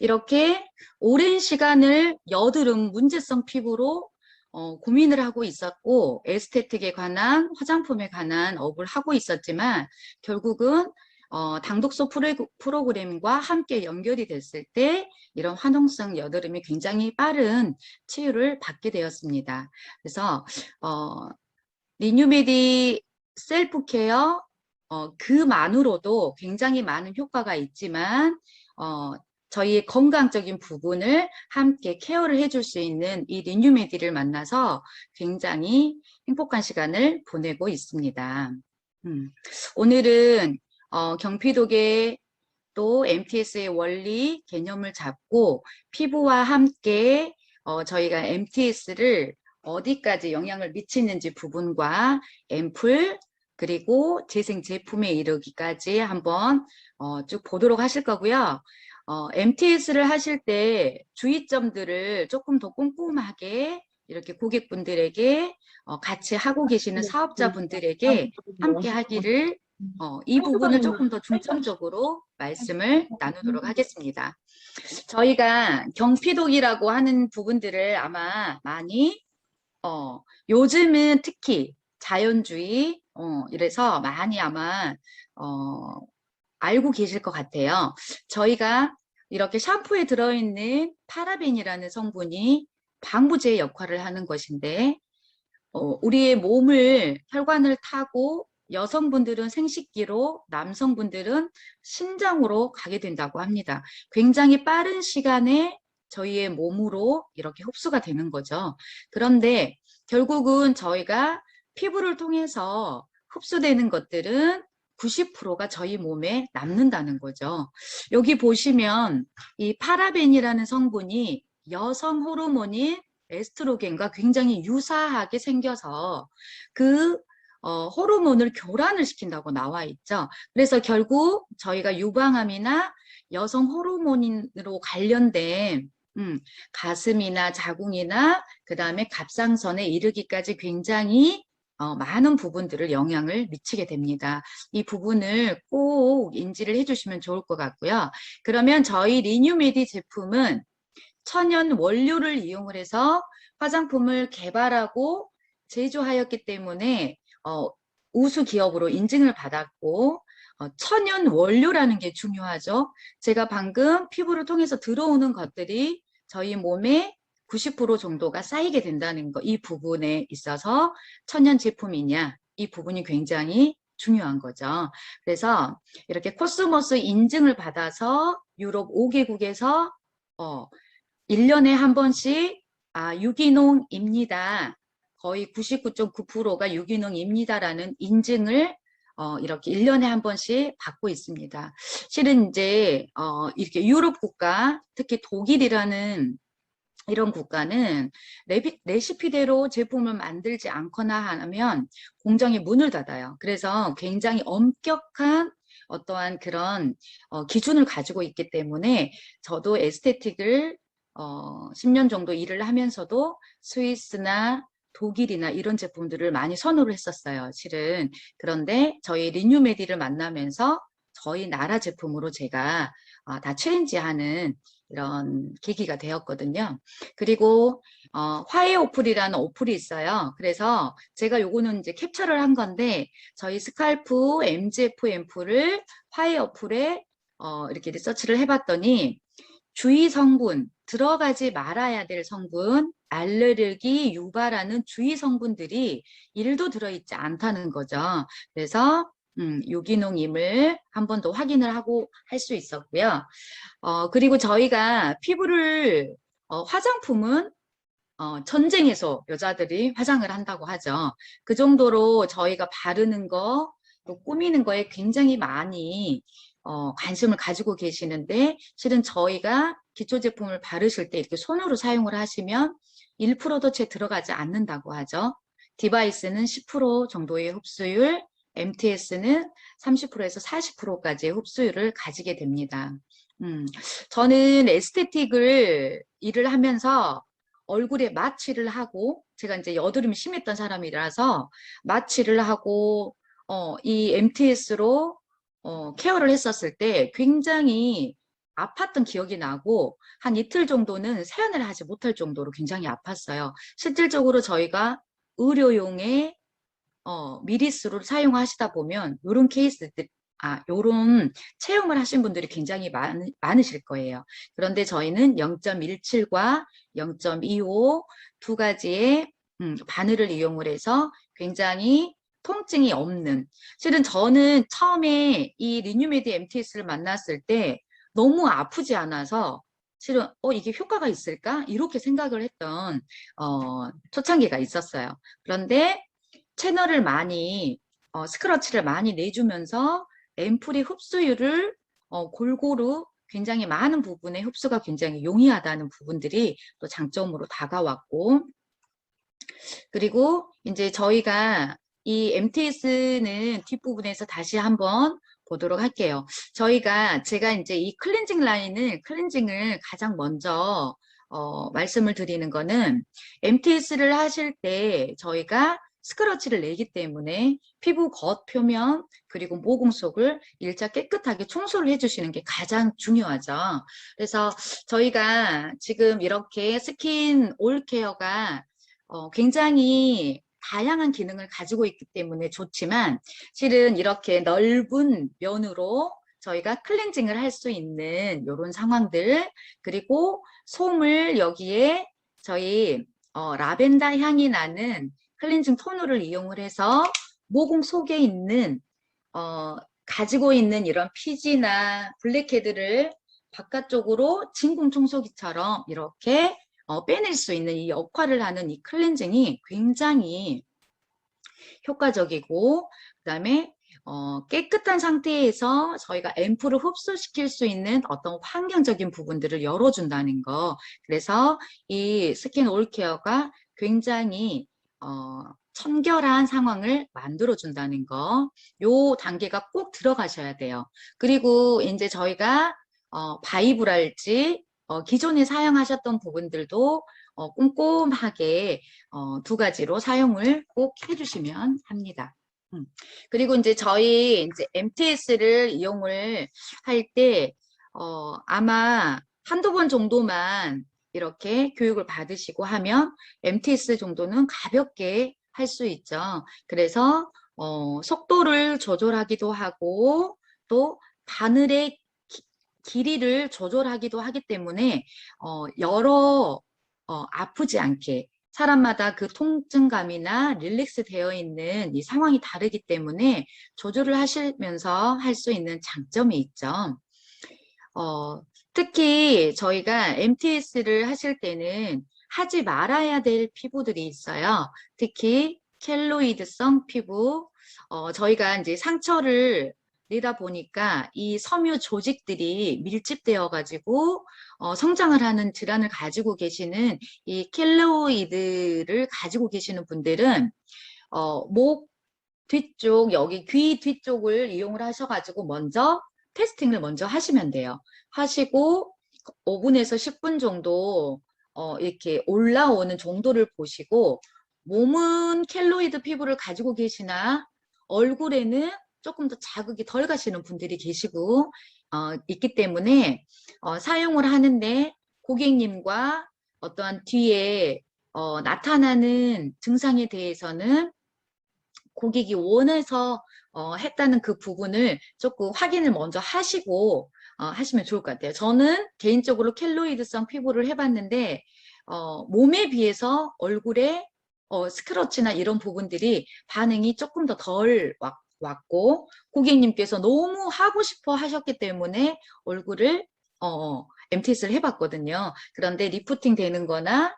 이렇게 오랜 시간을 여드름 문제성 피부로 고민을 하고 있었고 에스테틱에 관한 화장품에 관한 업을 하고 있었지만 결국은 당독소 프로그램과 함께 연결이 됐을 때 이런 화농성 여드름이 굉장히 빠른 치유를 받게 되었습니다. 그래서 리뉴메디 셀프 케어 그만으로도 굉장히 많은 효과가 있지만 저희의 건강적인 부분을 함께 케어를 해줄 수 있는 이 리뉴메디를 만나서 굉장히 행복한 시간을 보내고 있습니다. 오늘은 경피독의 또 MTS의 원리, 개념을 잡고 피부와 함께 저희가 MTS를 어디까지 영향을 미치는지 부분과 앰플 그리고 재생 제품에 이르기까지 한번 쭉 보도록 하실 거고요. MTS를 하실 때 주의점들을 조금 더 꼼꼼하게 이렇게 고객분들에게 같이 하고 계시는 사업자분들에게 함께 하기를 이 부분을 조금 더 중점적으로 말씀을 나누도록 하겠습니다. 저희가 경피독이라고 하는 부분들을 아마 많이 요즘은 특히 자연주의 이래서 많이 아마 알고 계실 것 같아요. 저희가 이렇게 샴푸에 들어있는 파라벤이라는 성분이 방부제 역할을 하는 것인데 우리의 몸을 혈관을 타고 여성분들은 생식기로 남성분들은 신장으로 가게 된다고 합니다. 굉장히 빠른 시간에 저희의 몸으로 이렇게 흡수가 되는 거죠. 그런데 결국은 저희가 피부를 통해서 흡수되는 것들은 90%가 저희 몸에 남는다는 거죠. 여기 보시면 이 파라벤이라는 성분이 여성 호르몬인 에스트로겐과 굉장히 유사하게 생겨서 그 호르몬을 교란을 시킨다고 나와 있죠. 그래서 결국 저희가 유방암이나 여성 호르몬으로 관련된 가슴이나 자궁이나 그 다음에 갑상선에 이르기까지 굉장히 많은 부분들을 영향을 미치게 됩니다. 이 부분을 꼭 인지를 해주시면 좋을 것 같고요. 그러면 저희 리뉴메디 제품은 천연 원료를 이용을 해서 화장품을 개발하고 제조하였기 때문에 우수 기업으로 인증을 받았고 천연 원료라는 게 중요하죠. 제가 방금 피부를 통해서 들어오는 것들이 저희 몸에 90% 정도가 쌓이게 된다는 거, 이 부분에 있어서 천연 제품이냐, 이 부분이 굉장히 중요한 거죠. 그래서 이렇게 코스모스 인증을 받아서 유럽 5개국에서 1년에 한 번씩 유기농입니다. 거의 99.9%가 유기농입니다라는 인증을 이렇게 1년에 한 번씩 받고 있습니다. 실은 이제 이렇게 유럽 국가, 특히 독일이라는 이런 국가는 레시피대로 제품을 만들지 않거나 하면 공장이 문을 닫아요. 그래서 굉장히 엄격한 어떠한 그런 기준을 가지고 있기 때문에 저도 에스테틱을 10년 정도 일을 하면서도 스위스나 독일이나 이런 제품들을 많이 선호를 했었어요, 실은. 그런데 저희 리뉴메디를 만나면서 저희 나라 제품으로 제가 다 체인지하는 이런 계기가 되었거든요. 그리고 화해 어플이라는 어플이 있어요. 그래서 제가 요거는 이제 캡처를 한 건데 저희 스칼프 MGF 앰플을 화해 어플에 이렇게 리서치를 해봤더니 주의 성분, 들어가지 말아야 될 성분, 알레르기 유발하는 주의 성분들이 1도 들어있지 않다는 거죠. 그래서 유기농임을 한 번 더 확인을 하고 할 수 있었고요. 그리고 저희가 피부를 화장품은 전쟁에서 여자들이 화장을 한다고 하죠. 그 정도로 저희가 바르는 거, 또 꾸미는 거에 굉장히 많이 관심을 가지고 계시는데 실은 저희가 기초 제품을 바르실 때 이렇게 손으로 사용을 하시면 1%도 채 들어가지 않는다고 하죠. 디바이스는 10% 정도의 흡수율, MTS는 30%에서 40%까지의 흡수율을 가지게 됩니다. 저는 에스테틱을 일을 하면서 얼굴에 마취를 하고 제가 이제 여드름이 심했던 사람이라서 마취를 하고 이 MTS로 케어를 했었을 때 굉장히 아팠던 기억이 나고 한 이틀 정도는 세안을 하지 못할 정도로 굉장히 아팠어요. 실질적으로 저희가 의료용의 미리스를 사용하시다 보면 요런 케이스들, 요런 체험을 하신 분들이 굉장히 많으실 거예요. 그런데 저희는 0.17과 0.25 두 가지의 바늘을 이용을 해서 굉장히 통증이 없는, 실은 저는 처음에 이 리뉴메디 MTS를 만났을 때 너무 아프지 않아서 실은 이게 효과가 있을까? 이렇게 생각을 했던 초창기가 있었어요. 그런데 채널을 많이 스크러치를 많이 내주면서 앰플의 흡수율을 골고루 굉장히 많은 부분에 흡수가 굉장히 용이하다는 부분들이 또 장점으로 다가왔고, 그리고 이제 저희가 이 MTS는 뒷부분에서 다시 한번 보도록 할게요. 제가 이제 이 클렌징을 가장 먼저 말씀을 드리는 거는 MTS를 하실 때 저희가 스크러치를 내기 때문에 피부 겉표면 그리고 모공 속을 일자 깨끗하게 청소를 해주시는 게 가장 중요하죠. 그래서 저희가 지금 이렇게 스킨 올 케어가 굉장히 다양한 기능을 가지고 있기 때문에 좋지만 실은 이렇게 넓은 면으로 저희가 클렌징을 할 수 있는 이런 상황들, 그리고 솜을 여기에 저희 라벤더 향이 나는 클렌징 토너를 이용을 해서 모공 속에 있는 가지고 있는 이런 피지나 블랙헤드를 바깥쪽으로 진공 청소기처럼 이렇게 빼낼 수 있는 이 역할을 하는 이 클렌징이 굉장히 효과적이고, 그다음에 깨끗한 상태에서 저희가 앰플을 흡수시킬 수 있는 어떤 환경적인 부분들을 열어준다는 거. 그래서 이 스킨 올 케어가 굉장히 청결한 상황을 만들어준다는 거. 요 단계가 꼭 들어가셔야 돼요. 그리고 이제 저희가 바이브랄지 기존에 사용하셨던 부분들도 꼼꼼하게 두 가지로 사용을 꼭 해주시면 합니다. 그리고 이제 저희 이제 MTS를 이용을 할 때 아마 한두 번 정도만 이렇게 교육을 받으시고 하면 MTS 정도는 가볍게 할 수 있죠. 그래서 속도를 조절하기도 하고 또 바늘의 길이를 조절하기도 하기 때문에 아프지 않게 사람마다 그 통증감이나 릴렉스 되어 있는 이 상황이 다르기 때문에 조절을 하시면서 할 수 있는 장점이 있죠. 특히 저희가 MTS를 하실 때는 하지 말아야 될 피부들이 있어요. 특히 켈로이드성 피부, 저희가 이제 상처를 내다 보니까 이 섬유 조직들이 밀집되어 가지고 성장을 하는 질환을 가지고 계시는 이 켈로이드를 가지고 계시는 분들은 목 뒤쪽, 여기 귀 뒤쪽을 이용을 하셔가지고 먼저 테스팅을 먼저 하시면 돼요. 하시고 5분에서 10분 정도 이렇게 올라오는 정도를 보시고, 몸은 켈로이드 피부를 가지고 계시나 얼굴에는 조금 더 자극이 덜 가시는 분들이 계시고 있기 때문에 사용을 하는데 고객님과 어떠한 뒤에 나타나는 증상에 대해서는 고객이 원해서 했다는 그 부분을 조금 확인을 먼저 하시고 하시면 좋을 것 같아요. 저는 개인적으로 켈로이드성 피부를 해봤는데 몸에 비해서 얼굴에 스크러치나 이런 부분들이 반응이 조금 더 덜 왔고, 고객님께서 너무 하고 싶어 하셨기 때문에 얼굴을 MTS를 해봤거든요. 그런데 리프팅 되는 거나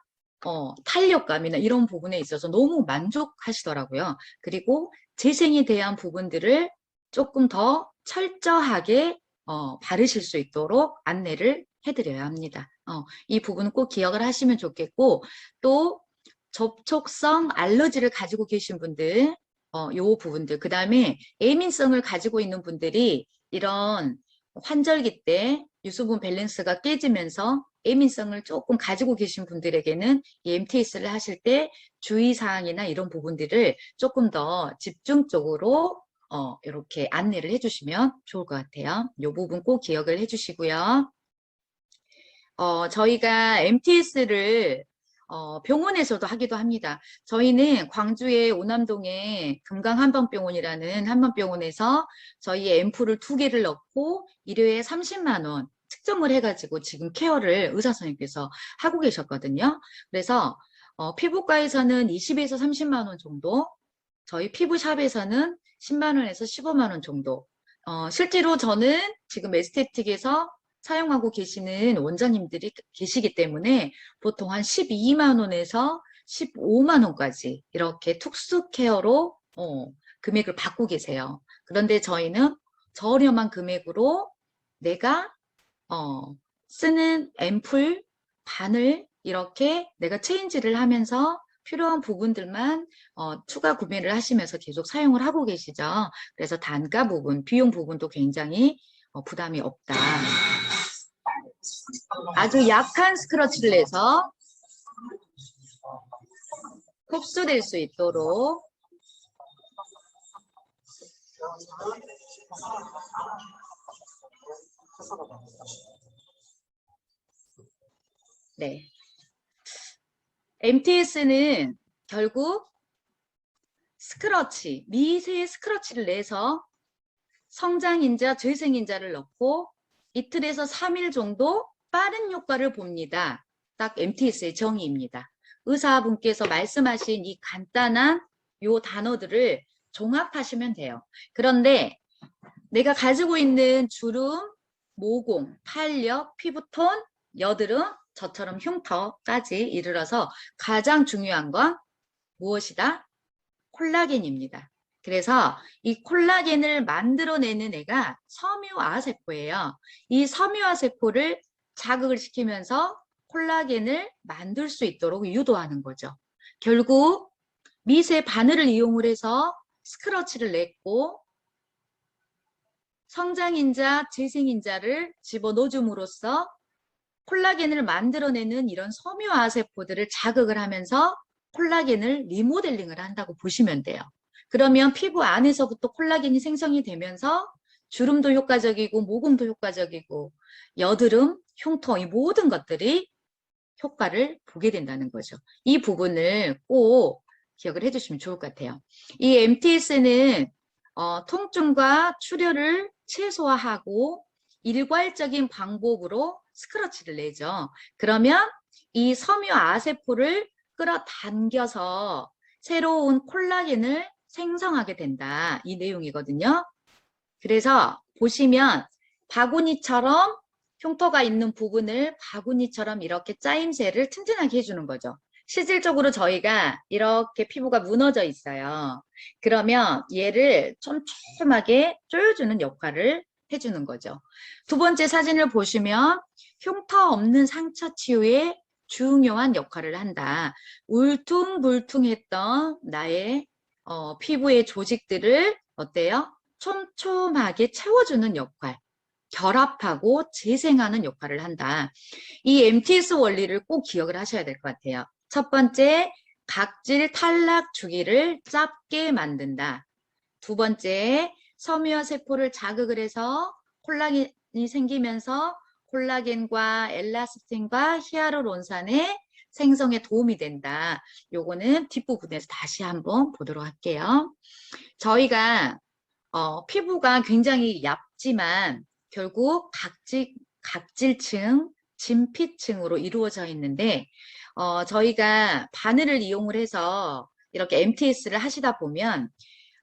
탄력감이나 이런 부분에 있어서 너무 만족하시더라고요. 그리고 재생에 대한 부분들을 조금 더 철저하게 바르실 수 있도록 안내를 해드려야 합니다. 이 부분은 꼭 기억을 하시면 좋겠고, 또 접촉성 알러지를 가지고 계신 분들, 요 부분들, 그 다음에 예민성을 가지고 있는 분들이 이런 환절기 때 유수분 밸런스가 깨지면서 예민성을 조금 가지고 계신 분들에게는 이 MTS를 하실 때 주의사항이나 이런 부분들을 조금 더 집중적으로 이렇게 안내를 해주시면 좋을 것 같아요. 이 부분 꼭 기억을 해주시고요. 저희가 MTS를 병원에서도 하기도 합니다. 저희는 광주의 오남동에 금강한방병원이라는 한방병원에서 저희 앰플을 2개를 넣고 일회에 30만 원 측정을 해가지고 지금 케어를 의사 선생님께서 하고 계셨거든요. 그래서 피부과에서는 20에서 30만 원 정도, 저희 피부샵에서는 10만 원에서 15만 원 정도. 실제로 저는 지금 에스테틱에서 사용하고 계시는 원장님들이 계시기 때문에 보통 한 12만 원에서 15만 원까지 이렇게 특수 케어로 금액을 받고 계세요. 그런데 저희는 저렴한 금액으로 내가 쓰는 앰플, 바늘 이렇게 내가 체인지를 하면서 필요한 부분들만 추가 구매를 하시면서 계속 사용을 하고 계시죠. 그래서 단가 부분, 비용 부분도 굉장히 부담이 없다. 아주 약한 스크러치를 내서 흡수될 수 있도록 네. MTS는 결국 스크러치, 미세의 스크러치를 내서 성장인자, 재생인자를 넣고 이틀에서 3일 정도 빠른 효과를 봅니다. 딱 MTS의 정의입니다. 의사분께서 말씀하신 이 간단한 요 단어들을 종합하시면 돼요. 그런데 내가 가지고 있는 주름, 모공, 탄력, 피부톤, 여드름, 저처럼 흉터까지 이르러서 가장 중요한 건 무엇이다? 콜라겐입니다. 그래서 이 콜라겐을 만들어내는 애가 섬유아세포예요. 이 섬유아세포를 자극을 시키면서 콜라겐을 만들 수 있도록 유도하는 거죠. 결국 미세 바늘을 이용을 해서 스크러치를 냈고 성장인자, 재생인자를 집어넣어줌으로써 콜라겐을 만들어내는 이런 섬유아세포들을 자극을 하면서 콜라겐을 리모델링을 한다고 보시면 돼요. 그러면 피부 안에서부터 콜라겐이 생성이 되면서 주름도 효과적이고 모공도 효과적이고 여드름, 흉터 이 모든 것들이 효과를 보게 된다는 거죠. 이 부분을 꼭 기억을 해주시면 좋을 것 같아요. 이 MTS는 통증과 출혈을 최소화하고 일괄적인 방법으로 스크러치를 내죠. 그러면 이 섬유아세포를 끌어당겨서 새로운 콜라겐을 생성하게 된다. 이 내용이거든요. 그래서 보시면 바구니처럼 흉터가 있는 부분을 바구니처럼 이렇게 짜임새를 튼튼하게 해주는 거죠. 실질적으로 저희가 이렇게 피부가 무너져 있어요. 그러면 얘를 촘촘하게 조여주는 역할을 해주는 거죠. 두 번째 사진을 보시면 흉터 없는 상처 치유에 중요한 역할을 한다. 울퉁불퉁했던 나의 피부의 조직들을 어때요? 촘촘하게 채워주는 역할, 결합하고 재생하는 역할을 한다. 이 MTS 원리를 꼭 기억을 하셔야 될 것 같아요. 첫 번째, 각질 탈락 주기를 짧게 만든다. 두 번째, 섬유화세포를 자극을 해서 콜라겐이 생기면서 콜라겐과 엘라스틴과 히아루론산의 생성에 도움이 된다. 요거는 뒷부분에서 다시 한번 보도록 할게요. 저희가 피부가 굉장히 얇지만 결국 각질층, 진피층으로 이루어져 있는데 저희가 바늘을 이용을 해서 이렇게 MTS를 하시다 보면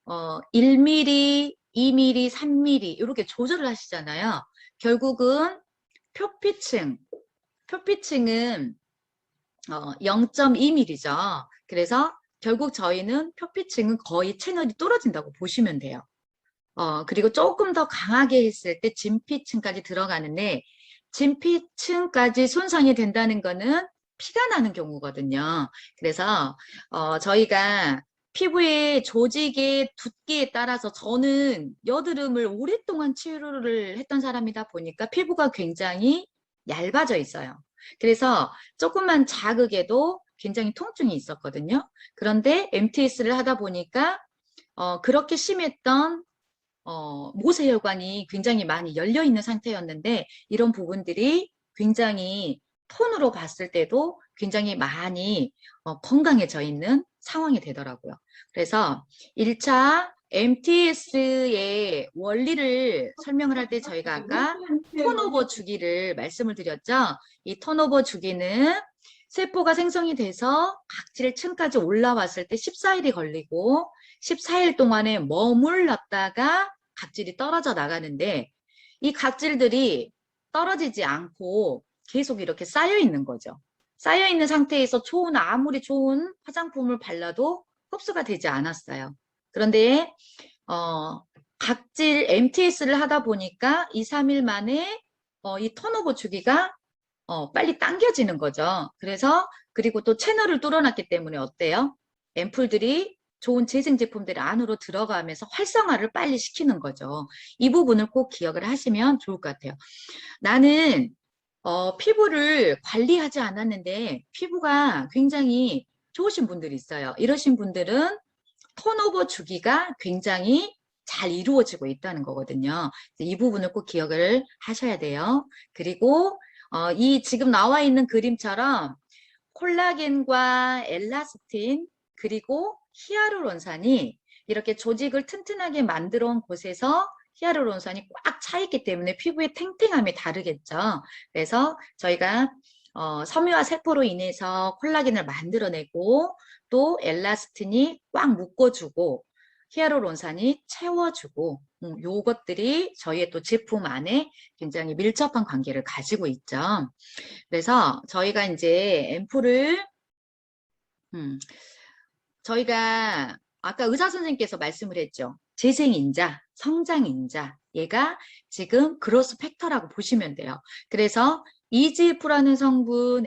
1mm, 2mm, 3mm 이렇게 조절을 하시잖아요. 결국은 표피층은 0.2mm죠. 그래서 결국 저희는 표피층은 거의 채널이 떨어진다고 보시면 돼요. 그리고 조금 더 강하게 했을 때 진피층까지 들어가는데 진피층까지 손상이 된다는 거는 피가 나는 경우거든요. 그래서 저희가 피부의 조직의 두께에 따라서 저는 여드름을 오랫동안 치료를 했던 사람이다 보니까 피부가 굉장히 얇아져 있어요. 그래서 조금만 자극에도 굉장히 통증이 있었거든요. 그런데 MTS를 하다 보니까 그렇게 심했던 모세혈관이 굉장히 많이 열려 있는 상태였는데 이런 부분들이 굉장히 톤으로 봤을 때도 굉장히 많이 건강해져 있는 상황이 되더라고요. 그래서 1차 MTS의 원리를 설명을 할 때 저희가 아까 턴오버 주기를 말씀을 드렸죠. 이 턴오버 주기는 세포가 생성이 돼서 각질 층까지 올라왔을 때 14일이 걸리고 14일 동안에 머물렀다가 각질이 떨어져 나가는데 이 각질들이 떨어지지 않고 계속 이렇게 쌓여 있는 거죠. 쌓여 있는 상태에서 아무리 좋은 화장품을 발라도 흡수가 되지 않았어요. 그런데 각질 MTS를 하다 보니까 2, 3일 만에 이 턴오버 주기가 빨리 당겨지는 거죠. 그리고 또 채널을 뚫어놨기 때문에 어때요? 앰플들이 좋은 재생 제품들이 안으로 들어가면서 활성화를 빨리 시키는 거죠. 이 부분을 꼭 기억을 하시면 좋을 것 같아요. 나는 피부를 관리하지 않았는데 피부가 굉장히 좋으신 분들이 있어요. 이러신 분들은 턴오버 주기가 굉장히 잘 이루어지고 있다는 거거든요. 이 부분을 꼭 기억을 하셔야 돼요. 그리고 이 지금 나와 있는 그림처럼 콜라겐과 엘라스틴 그리고 히아루론산이 이렇게 조직을 튼튼하게 만들어 온 곳에서 히아루론산이 꽉 차 있기 때문에 피부의 탱탱함이 다르겠죠. 그래서 저희가 섬유화 세포로 인해서 콜라겐을 만들어내고 또 엘라스틴이 꽉 묶어주고 히아루론산이 채워주고 요것들이 저희의 또 제품 안에 굉장히 밀접한 관계를 가지고 있죠. 그래서 저희가 이제 앰플을 저희가 아까 의사 선생님께서 말씀을 했죠. 재생인자, 성장인자, 얘가 지금 그로스 팩터라고 보시면 돼요. 그래서 EGF라는 성분,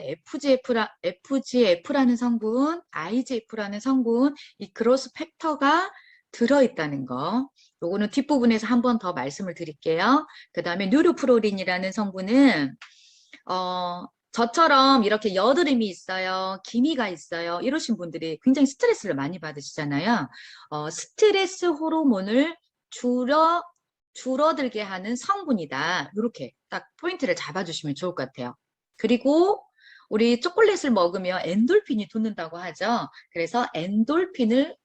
FGF라는 성분, IGF라는 성분, 이 그로스 팩터가 들어있다는 거. 요거는 뒷부분에서 한 번 더 말씀을 드릴게요. 그 다음에 뉴로프로린이라는 성분은 저처럼 이렇게 여드름이 있어요. 기미가 있어요. 이러신 분들이 굉장히 스트레스를 많이 받으시잖아요. 스트레스 호르몬을 줄어들게 하는 성분이다. 이렇게 딱 포인트를 잡아주시면 좋을 것 같아요. 그리고 우리 초콜릿을 먹으면 엔돌핀이 돋는다고 하죠. 그래서 엔돌핀을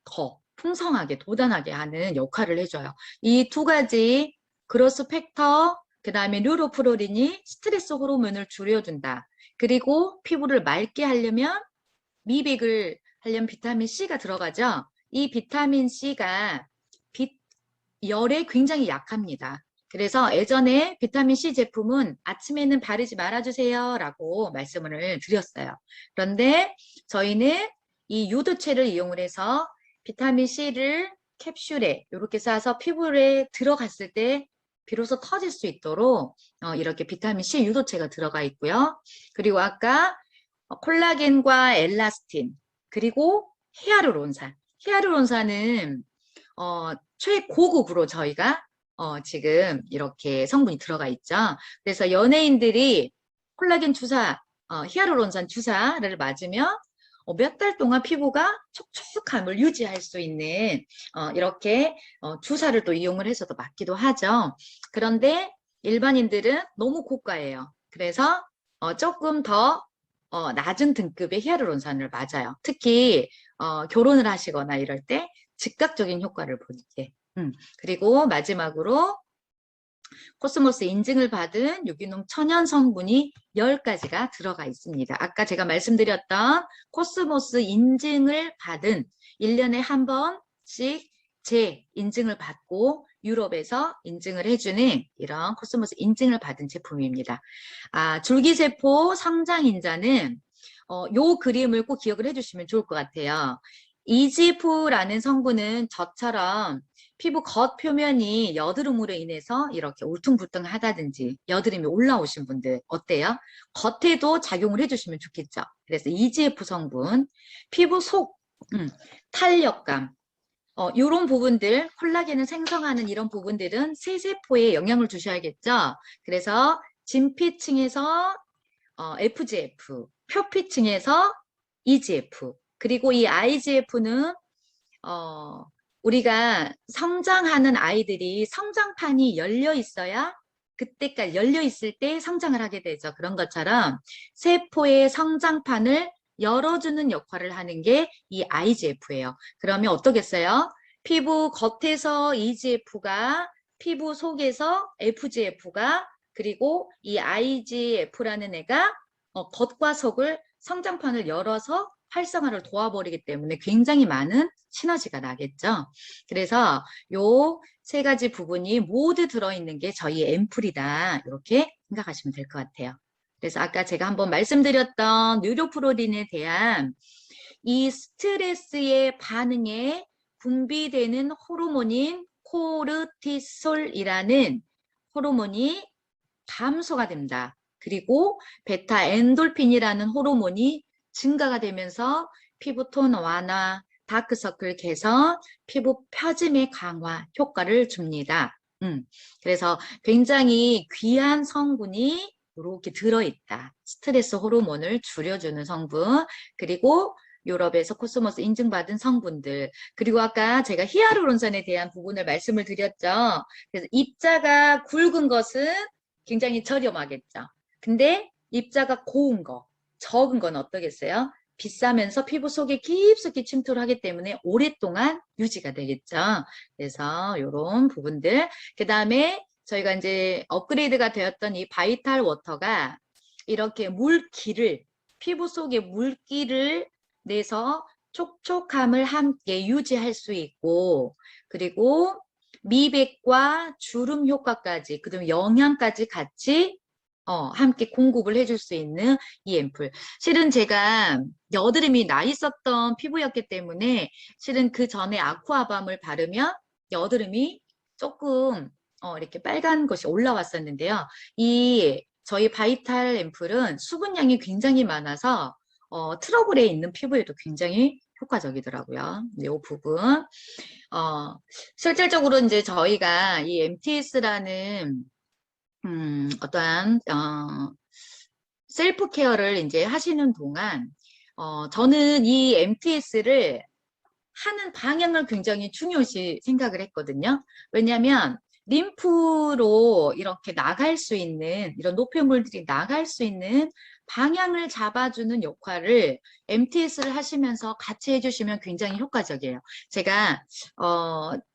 더 풍성하게 돋아나게 하는 역할을 해줘요. 이 두 가지 그로스 팩터 그 다음에 뉴로프로린이 스트레스 호르몬을 줄여준다. 그리고 피부를 맑게 하려면 미백을 하려면 비타민 C가 들어가죠. 이 비타민 C가 열에 굉장히 약합니다. 그래서 예전에 비타민 C 제품은 아침에는 바르지 말아주세요 라고 말씀을 드렸어요. 그런데 저희는 이 요도체를 이용을 해서 비타민 C를 캡슐에 이렇게 싸서 피부에 들어갔을 때 비로소 터질 수 있도록 이렇게 비타민 C 유도체가 들어가 있고요. 그리고 아까 콜라겐과 엘라스틴 그리고 히아루론산. 히아루론산은 최고급으로 저희가 지금 이렇게 성분이 들어가 있죠. 그래서 연예인들이 콜라겐 주사, 히아루론산 주사를 맞으면 몇 달 동안 피부가 촉촉함을 유지할 수 있는 이렇게 주사를 또 이용을 해서도 맞기도 하죠. 그런데 일반인들은 너무 고가예요. 그래서 조금 더 낮은 등급의 히아루론산을 맞아요. 특히 결혼을 하시거나 이럴 때 즉각적인 효과를 보이게. 그리고 마지막으로 코스모스 인증을 받은 유기농 천연 성분이 10가지가 들어가 있습니다. 아까 제가 말씀드렸던 코스모스 인증을 받은 1년에 한 번씩 인증을 받고 유럽에서 인증을 해주는 이런 코스모스 인증을 받은 제품입니다. 줄기세포 성장인자는 요 그림을 꼭 기억을 해주시면 좋을 것 같아요. 이지프라는 성분은 저처럼 피부 겉 표면이 여드름으로 인해서 이렇게 울퉁불퉁하다든지 여드름이 올라오신 분들 어때요? 겉에도 작용을 해주시면 좋겠죠. 그래서 EGF 성분, 피부 속 탄력감 이런 부분들 콜라겐을 생성하는 이런 부분들은 세세포에 영향을 주셔야겠죠. 그래서 진피층에서 FGF, 표피층에서 EGF 그리고 이 IGF는 우리가 성장하는 아이들이 성장판이 열려 있어야 그때까지 열려 있을 때 성장을 하게 되죠. 그런 것처럼 세포의 성장판을 열어주는 역할을 하는 게 이 IGF예요. 그러면 어떻겠어요? 피부 겉에서 EGF가, 피부 속에서 FGF가, 그리고 이 IGF라는 애가 겉과 속을 성장판을 열어서 활성화를 도와버리기 때문에 굉장히 많은 시너지가 나겠죠. 그래서 요 세 가지 부분이 모두 들어있는 게 저희 앰플이다. 이렇게 생각하시면 될 것 같아요. 그래서 아까 제가 한번 말씀드렸던 뉴로프로린에 대한 이 스트레스의 반응에 분비되는 호르몬인 코르티솔이라는 호르몬이 감소가 됩니다. 그리고 베타 엔돌핀이라는 호르몬이 증가가 되면서 피부톤 완화, 다크서클 개선, 피부 펴짐의 강화 효과를 줍니다. 그래서 굉장히 귀한 성분이 이렇게 들어있다. 스트레스 호르몬을 줄여주는 성분, 그리고 유럽에서 코스모스 인증받은 성분들, 그리고 아까 제가 히아루론산에 대한 부분을 말씀을 드렸죠. 그래서 입자가 굵은 것은 굉장히 저렴하겠죠. 근데 입자가 고운 거, 적은 건 어떠겠어요? 비싸면서 피부 속에 깊숙이 침투를 하기 때문에 오랫동안 유지가 되겠죠. 그래서 이런 부분들. 그 다음에 저희가 이제 업그레이드가 되었던 이 바이탈 워터가 이렇게 물기를, 피부 속에 물기를 내서 촉촉함을 함께 유지할 수 있고, 그리고 미백과 주름 효과까지, 그다음에 영양까지 같이 함께 공급을 해줄 수 있는 이 앰플. 실은 제가 여드름이 나 있었던 피부였기 때문에 실은 그 전에 아쿠아밤을 바르면 여드름이 조금 이렇게 빨간 것이 올라왔었는데요. 이 저희 바이탈 앰플은 수분량이 굉장히 많아서 트러블에 있는 피부에도 굉장히 효과적이더라고요. 이 부분. 실질적으로 이제 저희가 이 MTS라는 어떠한 셀프 케어를 이제 하시는 동안 저는 이 MTS를 하는 방향을 굉장히 중요시 생각을 했거든요. 왜냐하면 림프로 이렇게 나갈 수 있는 이런 노폐물들이 나갈 수 있는 방향을 잡아주는 역할을 MTS를 하시면서 같이 해주시면 굉장히 효과적이에요. 제가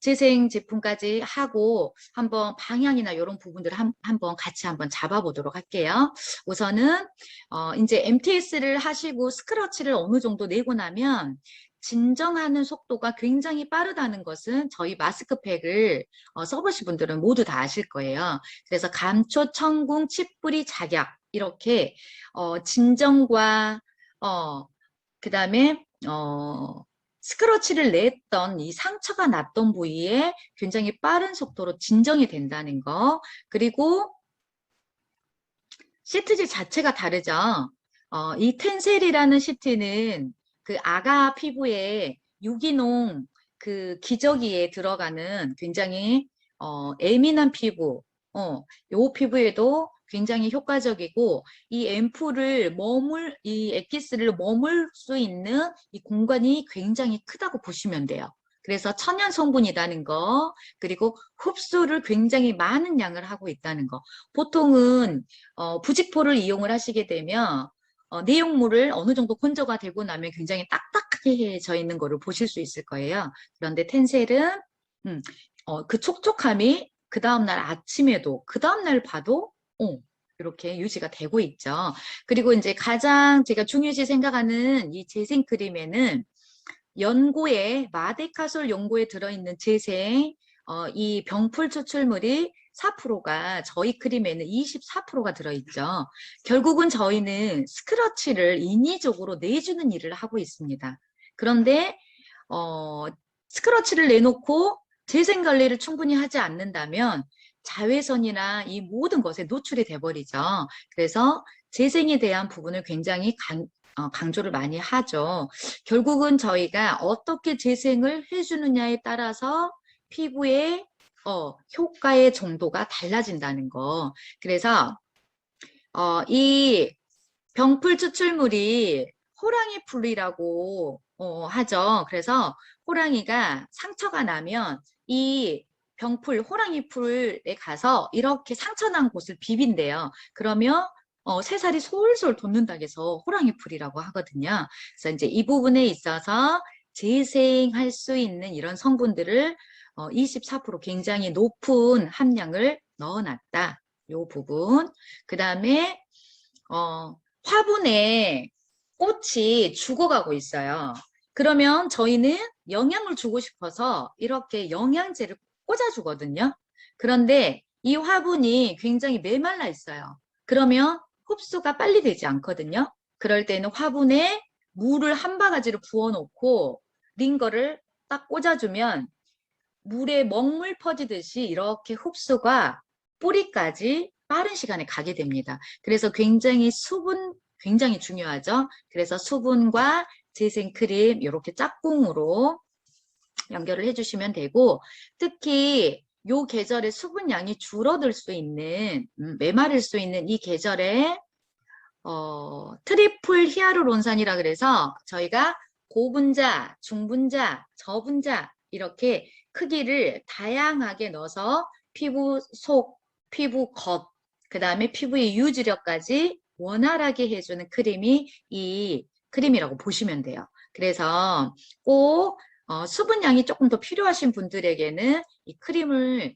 재생 제품까지 하고 한번 방향이나 이런 부분들을 한번 같이 한번 잡아보도록 할게요. 우선은 이제 MTS를 하시고 스크러치를 어느 정도 내고 나면 진정하는 속도가 굉장히 빠르다는 것은 저희 마스크팩을 써보신 분들은 모두 다 아실 거예요. 그래서 감초, 청궁, 칡뿌리, 작약 이렇게 진정과 그 다음에 스크러치를 냈던 이 상처가 났던 부위에 굉장히 빠른 속도로 진정이 된다는 거. 그리고 시트지 자체가 다르죠. 이 텐셀이라는 시트는 그 아가 피부에 유기농 그 기저귀에 들어가는 굉장히 예민한 피부, 요 피부에도 굉장히 효과적이고 이 앰플을 이 엑기스를 머물 수 있는 이 공간이 굉장히 크다고 보시면 돼요. 그래서 천연 성분이라는 거, 그리고 흡수를 굉장히 많은 양을 하고 있다는 거. 보통은 부직포를 이용을 하시게 되면 내용물을 어느 정도 건조가 되고 나면 굉장히 딱딱해져 있는 거를 보실 수 있을 거예요. 그런데 텐셀은 그 촉촉함이 그 다음날 아침에도 그 다음날 봐도 이렇게 유지가 되고 있죠. 그리고 이제 가장 제가 중요시 생각하는 이 재생크림에는 연고에 마데카솔 연고에 들어있는 재생 이 병풀 추출물이 4%가 저희 크림에는 24%가 들어있죠. 결국은 저희는 스크러치를 인위적으로 내주는 일을 하고 있습니다. 그런데 스크러치를 내놓고 재생관리를 충분히 하지 않는다면 자외선이나 이 모든 것에 노출이 돼버리죠. 그래서 재생에 대한 부분을 굉장히 강조를 많이 하죠. 결국은 저희가 어떻게 재생을 해주느냐에 따라서 피부의 효과의 정도가 달라진다는 거. 그래서 이 병풀 추출물이 호랑이 풀이라고 하죠. 그래서 호랑이가 상처가 나면 이 병풀, 호랑이 풀에 가서 이렇게 상처난 곳을 비빈대요. 그러면 새살이 솔솔 돋는다 해서 호랑이 풀이라고 하거든요. 그래서 이제 이 부분에 있어서 재생할 수 있는 이런 성분들을 24% 굉장히 높은 함량을 넣어놨다. 요 부분. 그 다음에 화분에 꽃이 죽어가고 있어요. 그러면 저희는 영양을 주고 싶어서 이렇게 영양제를 꽂아주거든요. 그런데 이 화분이 굉장히 메말라 있어요. 그러면 흡수가 빨리 되지 않거든요. 그럴 때는 화분에 물을 한 바가지를 부어놓고 링거를 딱 꽂아주면 물에 먹물 퍼지듯이 이렇게 흡수가 뿌리까지 빠른 시간에 가게 됩니다. 그래서 굉장히 수분 굉장히 중요하죠. 그래서 수분과 재생크림 이렇게 짝꿍으로 연결을 해주시면 되고 특히 요 계절에 수분량이 줄어들 수 있는 메마를 수 있는 이 계절에 트리플 히아루론산이라 그래서 저희가 고분자, 중분자, 저분자 이렇게 크기를 다양하게 넣어서 피부 속, 피부 겉, 그 다음에 피부의 유지력까지 원활하게 해주는 크림이 이 크림이라고 보시면 돼요. 그래서 꼭 수분량이 조금 더 필요하신 분들에게는 이 크림을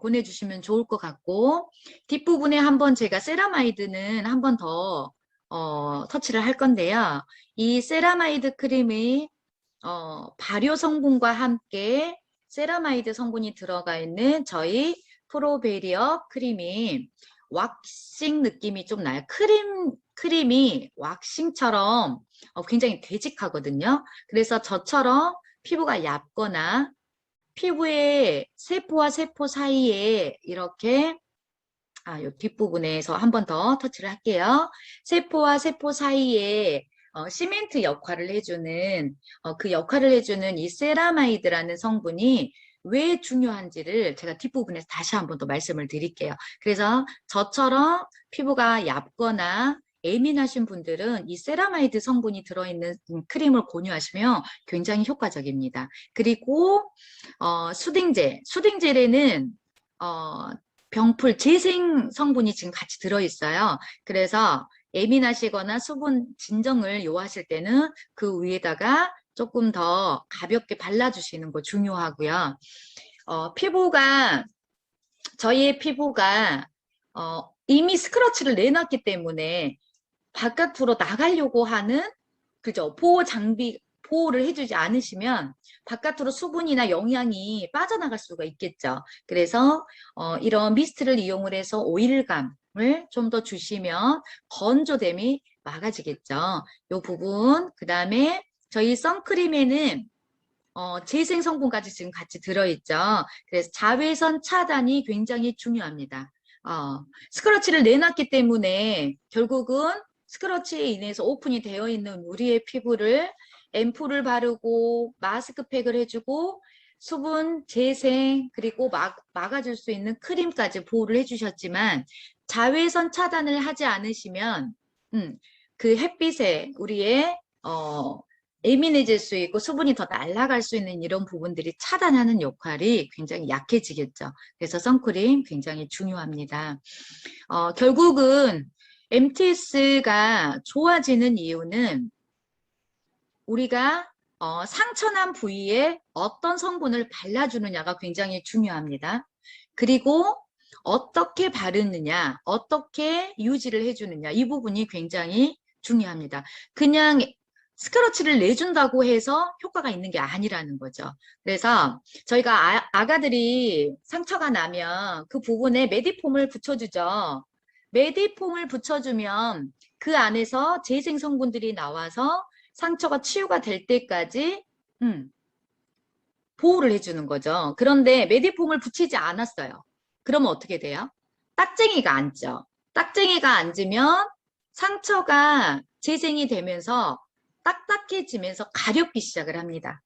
보내주시면 좋을 것 같고 뒷부분에 한번 제가 세라마이드는 한번 더 터치를 할 건데요. 이 세라마이드 크림이 발효 성분과 함께 세라마이드 성분이 들어가 있는 저희 프로베리어 크림이 왁싱 느낌이 좀 나요. 크림이 왁싱처럼 굉장히 되직하거든요. 그래서 저처럼 피부가 얇거나 피부의 세포와 세포 사이에 이렇게 요 뒷부분에서 한 번 더 터치를 할게요. 세포와 세포 사이에 시멘트 역할을 해주는 그 역할을 해주는 이 세라마이드라는 성분이 왜 중요한지를 제가 뒷부분에서 다시 한 번 더 말씀을 드릴게요. 그래서 저처럼 피부가 얇거나 예민하신 분들은 이 세라마이드 성분이 들어있는 크림을 권유하시면 굉장히 효과적입니다. 그리고 수딩젤에는 병풀 재생 성분이 지금 같이 들어있어요. 그래서 예민하시거나 수분 진정을 요하실 때는 그 위에다가 조금 더 가볍게 발라주시는 거 중요하고요. 저희의 피부가 이미 스크러치를 내놨기 때문에 바깥으로 나가려고 하는 그죠? 보호를 해주지 않으시면 바깥으로 수분이나 영양이 빠져나갈 수가 있겠죠. 그래서 이런 미스트를 이용을 해서 오일감을 좀 더 주시면 건조됨이 막아지겠죠. 이 부분 그 다음에 저희 선크림에는 재생 성분까지 지금 같이 들어있죠. 그래서 자외선 차단이 굉장히 중요합니다. 스크러치를 내놨기 때문에 결국은 스크러치에 인해서 오픈이 되어 있는 우리의 피부를 앰플을 바르고 마스크팩을 해주고 수분 재생 그리고 막아줄 수 있는 크림까지 보호를 해주셨지만 자외선 차단을 하지 않으시면 그 햇빛에 우리의 예민해질 수 있고 수분이 더 날아갈 수 있는 이런 부분들이 차단하는 역할이 굉장히 약해지겠죠. 그래서 선크림 굉장히 중요합니다. 결국은 MTS가 좋아지는 이유는 우리가 상처난 부위에 어떤 성분을 발라주느냐가 굉장히 중요합니다. 그리고 어떻게 바르느냐, 어떻게 유지를 해주느냐 이 부분이 굉장히 중요합니다. 그냥 스크러치를 내준다고 해서 효과가 있는 게 아니라는 거죠. 그래서 저희가 아가들이 상처가 나면 그 부분에 메디폼을 붙여주죠. 메디폼을 붙여주면 그 안에서 재생 성분들이 나와서 상처가 치유가 될 때까지 보호를 해주는 거죠. 그런데 메디폼을 붙이지 않았어요. 그러면 어떻게 돼요? 딱쟁이가 앉죠. 딱쟁이가 앉으면 상처가 재생이 되면서 딱딱해지면서 가렵기 시작을 합니다.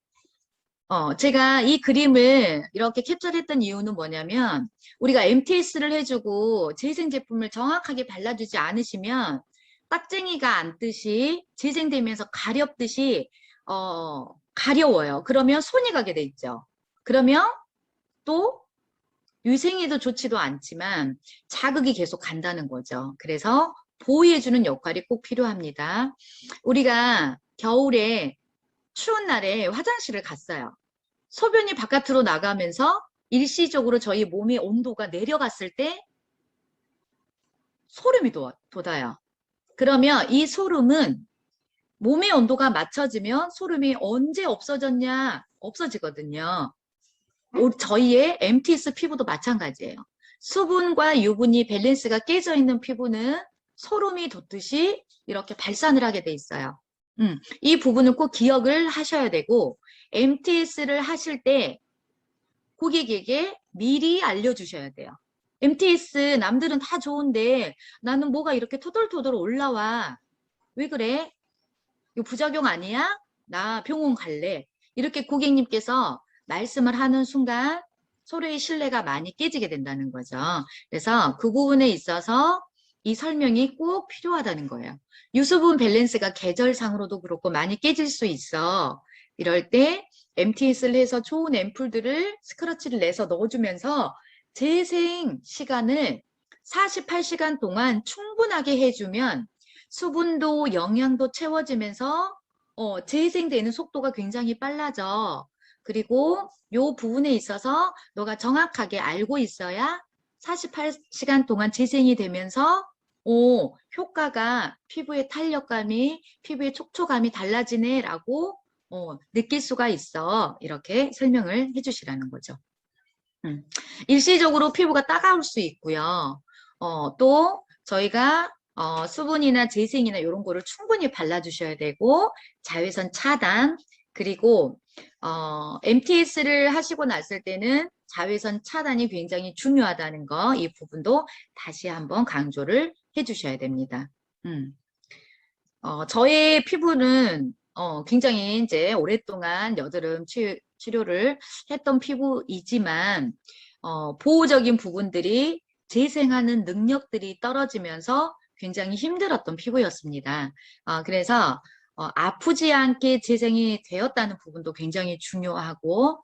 제가 이 그림을 이렇게 캡처를 했던 이유는 뭐냐면 우리가 MTS를 해주고 재생 제품을 정확하게 발라주지 않으시면 딱쟁이가 앉듯이 재생되면서 가렵듯이 가려워요. 그러면 손이 가게 돼 있죠. 그러면 또 위생에도 좋지도 않지만 자극이 계속 간다는 거죠. 그래서 보호해주는 역할이 꼭 필요합니다. 우리가 겨울에 추운 날에 화장실을 갔어요. 소변이 바깥으로 나가면서 일시적으로 저희 몸의 온도가 내려갔을 때 소름이 돋아요. 그러면 이 소름은 몸의 온도가 맞춰지면 소름이 언제 없어졌냐? 없어지거든요. 저희의 MTS 피부도 마찬가지예요. 수분과 유분이 밸런스가 깨져 있는 피부는 소름이 돋듯이 이렇게 발산을 하게 돼 있어요. 이 부분은 꼭 기억을 하셔야 되고 MTS를 하실 때 고객에게 미리 알려주셔야 돼요. MTS 남들은 다 좋은데 나는 뭐가 이렇게 토돌토돌 올라와. 왜 그래? 이거 부작용 아니야? 나 병원 갈래. 이렇게 고객님께서 말씀을 하는 순간 서로의 신뢰가 많이 깨지게 된다는 거죠. 그래서 그 부분에 있어서 이 설명이 꼭 필요하다는 거예요. 유수분 밸런스가 계절상으로도 그렇고 많이 깨질 수 있어. 이럴 때 MTS를 해서 좋은 앰플들을 스크러치를 내서 넣어주면서 재생 시간을 48시간 동안 충분하게 해주면 수분도 영양도 채워지면서 재생되는 속도가 굉장히 빨라져. 그리고 요 부분에 있어서 너가 정확하게 알고 있어야 48시간 동안 재생이 되면서 효과가 피부의 탄력감이 피부의 촉촉함이 달라지네 라고 느낄 수가 있어. 이렇게 설명을 해주시라는 거죠. 일시적으로 피부가 따가울 수 있고요. 또 저희가 수분이나 재생이나 이런 거를 충분히 발라주셔야 되고 자외선 차단 그리고 MTS를 하시고 났을 때는 자외선 차단이 굉장히 중요하다는 거 이 부분도 다시 한번 강조를 해주셔야 됩니다. 저의 피부는 굉장히 이제 오랫동안 여드름 치료를 했던 피부이지만 보호적인 부분들이 재생하는 능력들이 떨어지면서 굉장히 힘들었던 피부였습니다. 그래서 아프지 않게 재생이 되었다는 부분도 굉장히 중요하고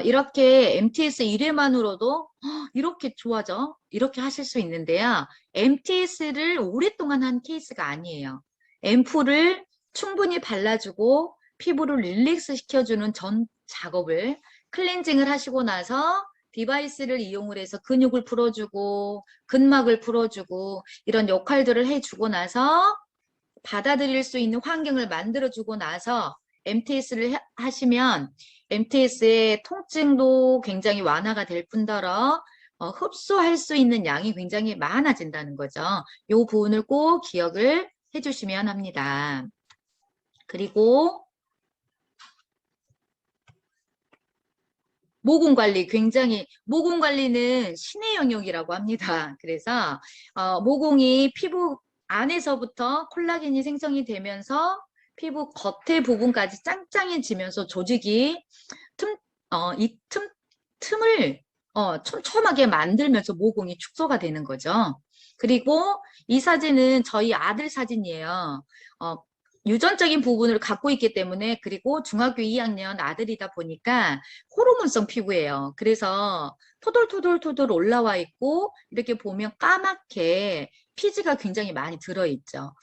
이렇게 MTS 1회만으로도 이렇게 좋아져? 이렇게 하실 수 있는데요. MTS를 오랫동안 한 케이스가 아니에요. 앰플을 충분히 발라주고 피부를 릴렉스 시켜주는 전 작업을 클렌징을 하시고 나서 디바이스를 이용을 해서 근육을 풀어주고 근막을 풀어주고 이런 역할들을 해주고 나서 받아들일 수 있는 환경을 만들어주고 나서 MTS를 하시면 MTS의 통증도 굉장히 완화가 될 뿐더러 흡수할 수 있는 양이 굉장히 많아진다는 거죠. 이 부분을 꼭 기억을 해주시면 합니다. 그리고 모공 관리 모공 관리는 신의 영역이라고 합니다. 그래서 모공이 피부 안에서부터 콜라겐이 생성이 되면서 피부 겉의 부분까지 짱짱해지면서 조직이 틈을 촘촘하게 만들면서 모공이 축소가 되는 거죠. 그리고 이 사진은 저희 아들 사진이에요. 유전적인 부분을 갖고 있기 때문에 그리고 중학교 2학년 아들이다 보니까 호르몬성 피부예요. 그래서 토돌토돌토돌 올라와 있고 이렇게 보면 까맣게 피지가 굉장히 많이 들어있죠.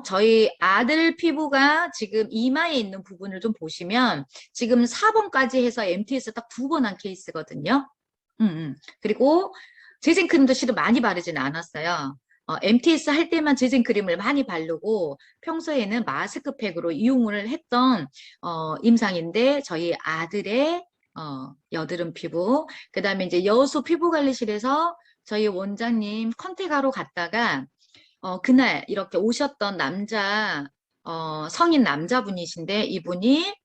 저희 아들 피부가 지금 이마에 있는 부분을 좀 보시면 지금 4번까지 해서 MTS 딱 2번 한 케이스거든요. 그리고 재생크림도 실은 많이 바르지는 않았어요. MTS 할 때만 재생크림을 많이 바르고 평소에는 마스크팩으로 이용을 했던 임상인데 저희 아들의 여드름 피부 그 다음에 이제 여수 피부관리실에서 저희 원장님 컨택하러 갔다가 그날 이렇게 오셨던 성인 남자분이신데 이분이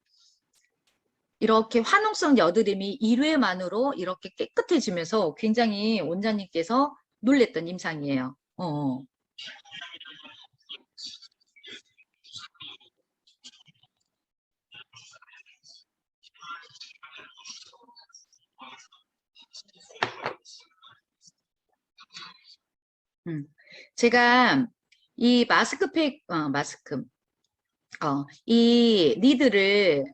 이렇게 화농성 여드름이 1회만으로 이렇게 깨끗해지면서 굉장히 원장님께서 놀랬던 임상이에요. 제가 이 이 리드를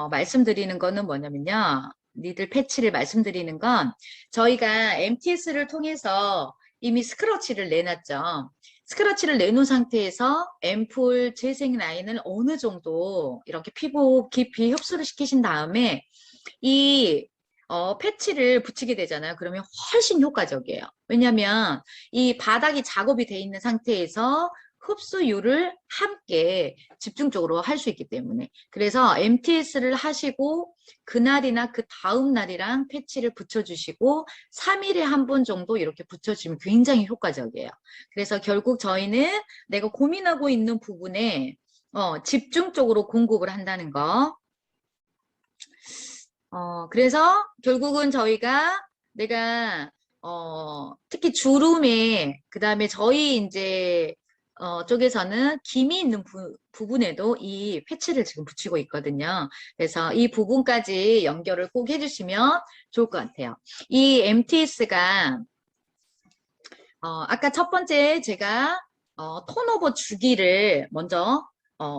말씀드리는 거는 뭐냐면요. 니들 패치를 말씀드리는 건 저희가 MTS를 통해서 이미 스크러치를 내놨죠. 스크러치를 내놓은 상태에서 앰플 재생 라인을 어느 정도 이렇게 피부 깊이 흡수를 시키신 다음에 이 패치를 붙이게 되잖아요. 그러면 훨씬 효과적이에요. 왜냐하면 이 바닥이 작업이 돼 있는 상태에서 흡수율을 함께 집중적으로 할 수 있기 때문에. 그래서 MTS를 하시고 그날이나 그 다음 날이랑 패치를 붙여주시고 3일에 한 번 정도 이렇게 붙여주면 굉장히 효과적이에요. 그래서 결국 저희는 내가 고민하고 있는 부분에 집중적으로 공급을 한다는 거. 그래서 결국은 저희가 내가 특히 주름에 그다음에 저희 이제 쪽에서는 김이 있는 부분에도 이 패치를 지금 붙이고 있거든요. 그래서 이 부분까지 연결을 꼭 해주시면 좋을 것 같아요. 이 MTS가 아까 첫 번째 제가 톤오버 주기를 먼저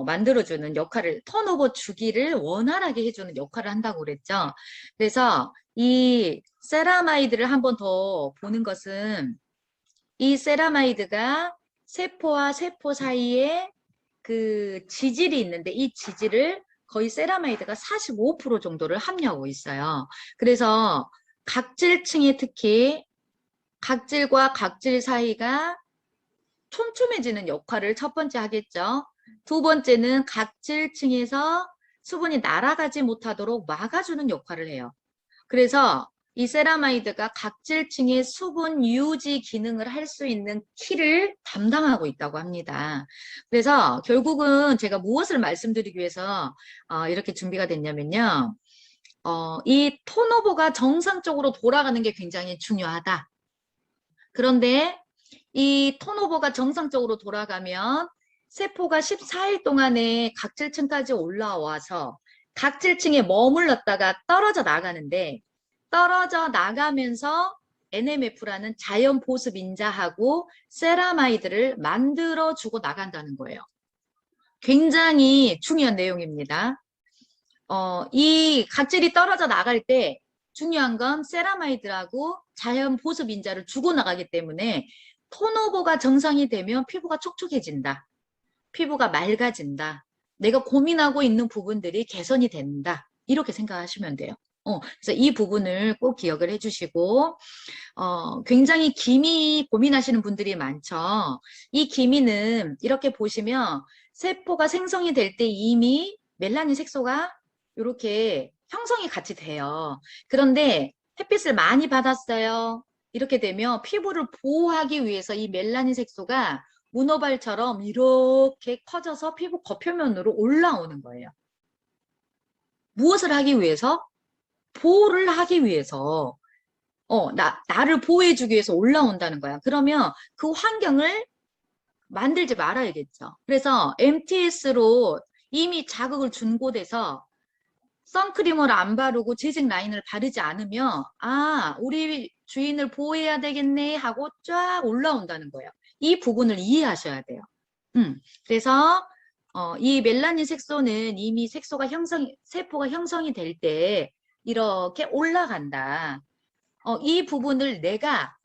만들어주는 역할을, 턴오버 주기를 원활하게 해주는 역할을 한다고 그랬죠. 그래서 이 세라마이드를 한 번 더 보는 것은 이 세라마이드가 세포와 세포 사이에 그 지질이 있는데 이 지질을 거의 세라마이드가 45% 정도를 함유하고 있어요. 그래서 각질층에 특히 각질과 각질 사이가 촘촘해지는 역할을 첫 번째 하겠죠. 두 번째는 각질층에서 수분이 날아가지 못하도록 막아주는 역할을 해요. 그래서 이 세라마이드가 각질층의 수분 유지 기능을 할 수 있는 키를 담당하고 있다고 합니다. 그래서 결국은 제가 무엇을 말씀드리기 위해서 이렇게 준비가 됐냐면요. 이 톤오버가 정상적으로 돌아가는 게 굉장히 중요하다. 그런데 이 턴오버가 정상적으로 돌아가면 세포가 14일 동안에 각질층까지 올라와서 각질층에 머물렀다가 떨어져 나가는데 떨어져 나가면서 NMF라는 자연 보습 인자하고 세라마이드를 만들어주고 나간다는 거예요. 굉장히 중요한 내용입니다. 이 각질이 떨어져 나갈 때 중요한 건 세라마이드라고 자연 보습 인자를 주고 나가기 때문에 톤오버가 정상이 되면 피부가 촉촉해진다. 피부가 맑아진다. 내가 고민하고 있는 부분들이 개선이 된다. 이렇게 생각하시면 돼요. 그래서 이 부분을 꼭 기억을 해주시고 굉장히 기미 고민하시는 분들이 많죠. 이 기미는 이렇게 보시면 세포가 생성이 될 때 이미 멜라닌 색소가 이렇게 형성이 같이 돼요. 그런데 햇빛을 많이 받았어요. 이렇게 되면 피부를 보호하기 위해서 이 멜라닌 색소가 문어발처럼 이렇게 커져서 피부 겉표면으로 올라오는 거예요. 무엇을 하기 위해서? 보호를 하기 위해서. 나를 보호해주기 위해서 올라온다는 거야. 그러면 그 환경을 만들지 말아야겠죠. 그래서 MTS로 이미 자극을 준 곳에서 선크림을 안 바르고 재생 라인을 바르지 않으면 우리 주인을 보호해야 되겠네 하고 쫙 올라온다는 거예요. 이 부분을 이해하셔야 돼요. 그래서 이 멜라닌 색소는 이미 세포가 형성이 될 때 이렇게 올라간다. 이 부분을 내가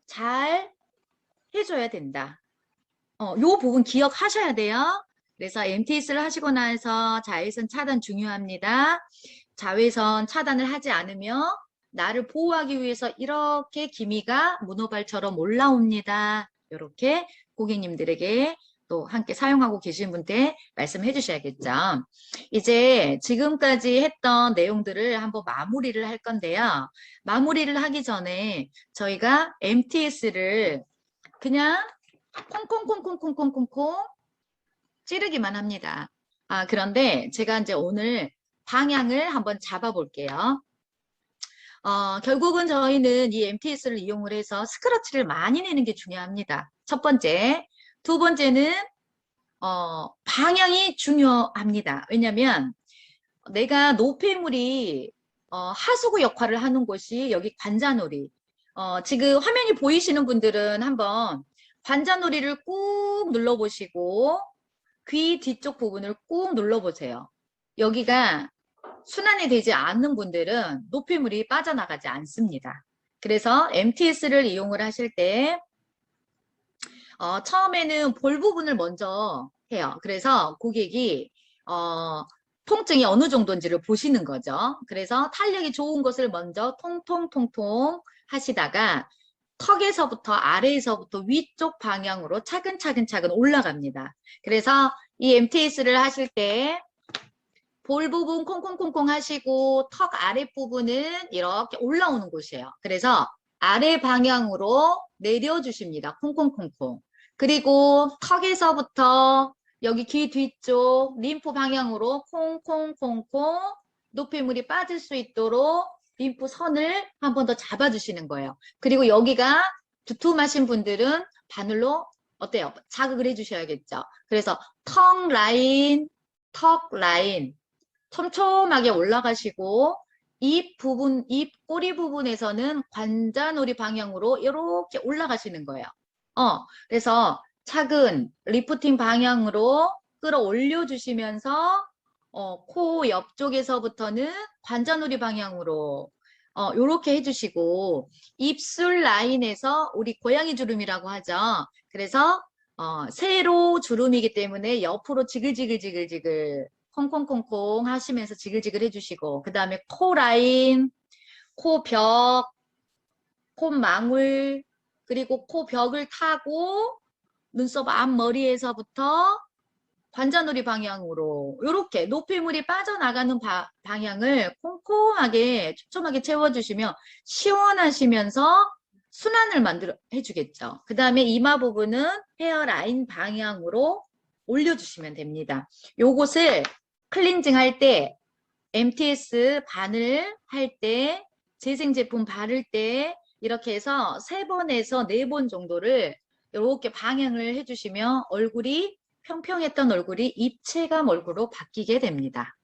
잘 해줘야 된다. 요 부분 기억하셔야 돼요. 그래서 MTS를 하시고 나서 자외선 차단 중요합니다. 자외선 차단을 하지 않으면 나를 보호하기 위해서 이렇게 기미가 문어발처럼 올라옵니다. 이렇게 고객님들에게 또 함께 사용하고 계신 분께 말씀해 주셔야겠죠. 이제 지금까지 했던 내용들을 한번 마무리를 할 건데요. 마무리를 하기 전에 저희가 MTS를 그냥 콩콩콩콩콩콩콩콩 찌르기만 합니다. 그런데 제가 이제 오늘 방향을 한번 잡아볼게요. 결국은 저희는 이 MTS를 이용을 해서 스크러치를 많이 내는 게 중요합니다. 첫 번째. 두 번째는 방향이 중요합니다. 왜냐하면 내가 노폐물이 하수구 역할을 하는 곳이 여기 관자놀이. 지금 화면이 보이시는 분들은 한번 관자놀이를 꾹 눌러보시고 귀 뒤쪽 부분을 꾹 눌러보세요. 여기가 순환이 되지 않는 분들은 노폐물이 빠져나가지 않습니다. 그래서 MTS를 이용을 하실 때 처음에는 볼 부분을 먼저 해요. 그래서 고객이 통증이 어느 정도인지를 보시는 거죠. 그래서 탄력이 좋은 것을 먼저 통통통통 하시다가 턱에서부터 아래에서부터 위쪽 방향으로 차근차근 올라갑니다. 그래서 이 MTS를 하실 때 볼 부분 콩콩콩콩 하시고 턱 아랫부분은 이렇게 올라오는 곳이에요. 그래서 아래 방향으로 내려주십니다. 콩콩콩콩. 그리고 턱에서부터 여기 귀 뒤쪽 림프 방향으로 콩콩콩콩 노폐물이 빠질 수 있도록 림프 선을 한 번 더 잡아주시는 거예요. 그리고 여기가 두툼하신 분들은 바늘로 어때요? 자극을 해주셔야겠죠. 그래서 턱 라인, 촘촘하게 올라가시고 입 부분, 입 꼬리 부분에서는 관자놀이 방향으로 이렇게 올라가시는 거예요. 그래서 차근 리프팅 방향으로 끌어올려 주시면서 코 옆쪽에서부터는 관자놀이 방향으로 요렇게 해주시고 입술 라인에서 우리 고양이 주름이라고 하죠. 그래서 세로 주름이기 때문에 옆으로 지글지글 콩콩콩콩 하시면서 지글지글 해주시고 그 다음에 코 라인, 코 벽, 콧망울 그리고 코 벽을 타고 눈썹 앞머리에서부터 관자놀이 방향으로 이렇게 노폐물이 빠져나가는 방향을 꼼꼼하게 촘촘하게 채워주시면 시원하시면서 순환을 만들어 해주겠죠. 그 다음에 이마 부분은 헤어라인 방향으로 올려주시면 됩니다. 요것을 클렌징 할 때, MTS 바늘 할 때, 재생 제품 바를 때 이렇게 해서 3번에서 4번 정도를 이렇게 방향을 해주시면 얼굴이 평평했던 얼굴이 입체감 얼굴로 바뀌게 됩니다.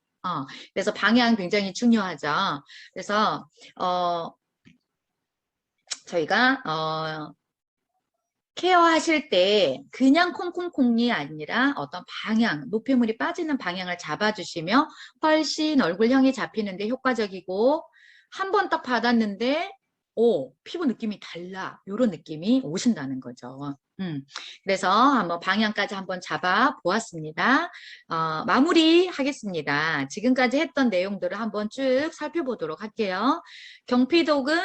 그래서 방향 굉장히 중요하죠. 그래서 저희가 케어하실 때 그냥 콩콩콩이 아니라 어떤 방향, 노폐물이 빠지는 방향을 잡아주시면 훨씬 얼굴형이 잡히는데 효과적이고 한 번 딱 받았는데 피부 느낌이 달라 이런 느낌이 오신다는 거죠. 그래서 한번 방향까지 한번 잡아 보았습니다. 마무리 하겠습니다. 지금까지 했던 내용들을 한번 쭉 살펴보도록 할게요. 경피독은